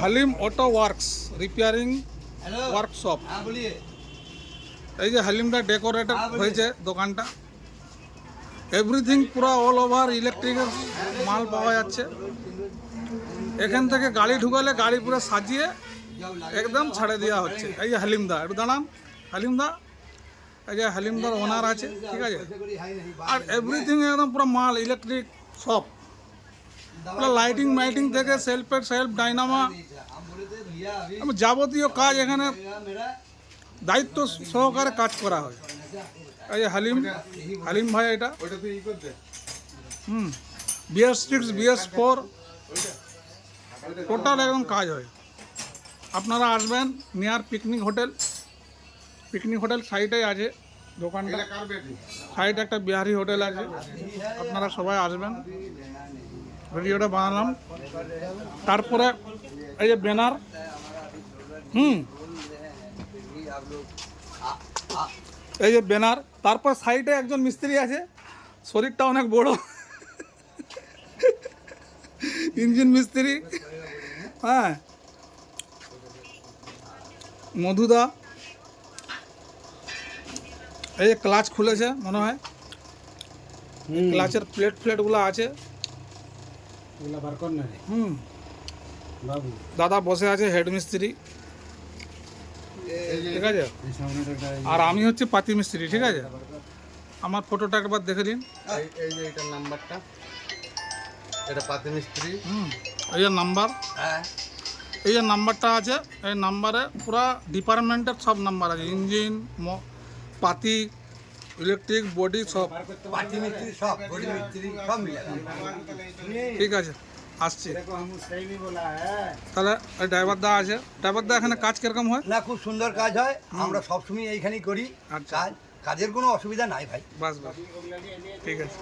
Halim auto works repairing workshop. এই যে হালিমটা decorated হয়েছে দোকানটা, এভরিথিং পুরো অল ওভার ইলেকট্রিকের মাল পাওয়া যাচ্ছে। এখান থেকে গাড়ি ঢুকালে গাড়ি পুরো সাজিয়ে একদম ছাড়ে দেওয়া হচ্ছে। এই যে হালিমদা, একটু দাঁড়ান। হালিমদা, এই যে হালিমদার ওনার আছে, ঠিক আছে। আর এভরিথিং একদম পুরো মাল ইলেকট্রিক সব, পুরো লাইটিং মাইটিং থেকে সেলফের সেলফ ডাইনামা যাবতীয় কাজ এখানে দায়িত্ব সহকারে কাজ করা হয়। এই যে হালিম ভাই, এটা BS6 BS4 টোটাল একদম কাজ হয়। আপনারা আসবেন নিয়ার পিকনিক হোটেল সাইডে আছে দোকানটা, সাইডে একটা বিহারি হোটেল আছে। আপনারা সবাই আসবেন। ভিডিওটা বানালাম। তারপরে এই যে ব্যানার, এই যে ব্যানার। তারপর সাইডে একজন মিস্ত্রি আছে, শরীরটা অনেক বড়, ইঞ্জিন মিস্ত্রি। হ্যাঁ, মধুদা। এই যে ক্লাচ খুলেছে মনে হয়, ক্লাচের প্লেটগুলো আছে। দাদা বসে আছে, হেড মিস্ত্রি, ঠিক আছে। আর আমি হচ্ছে পাতি মিস্ত্রি, ঠিক আছে। আমার ফটোটা একবার দেখে দিন। এই যে এটার নাম্বারটা, এটা পাতি মিস্ত্রি। এই যে নাম্বার, এই যে নাম্বারটা আছে, এই নাম্বারে পুরা ডিপার্টমেন্টের সব নাম্বার আছে। ইঞ্জিন, পাতি, ইলেকট্রিক, বডি সব, পাতি মিস্ত্রি সব, বডি মিস্ত্রি সব মিলে। ঠিক আছে, আসছে। তাহলে ওই ড্রাইভারদা আছে। ড্রাইভারদা, এখানে কাজ কিরকম হয়? না, খুব সুন্দর কাজ হয়। আমরা সবসময় এইখানেই করি আচ্ছা। কাজের কোনো অসুবিধা নাই ভাই। বাস, ঠিক আছে।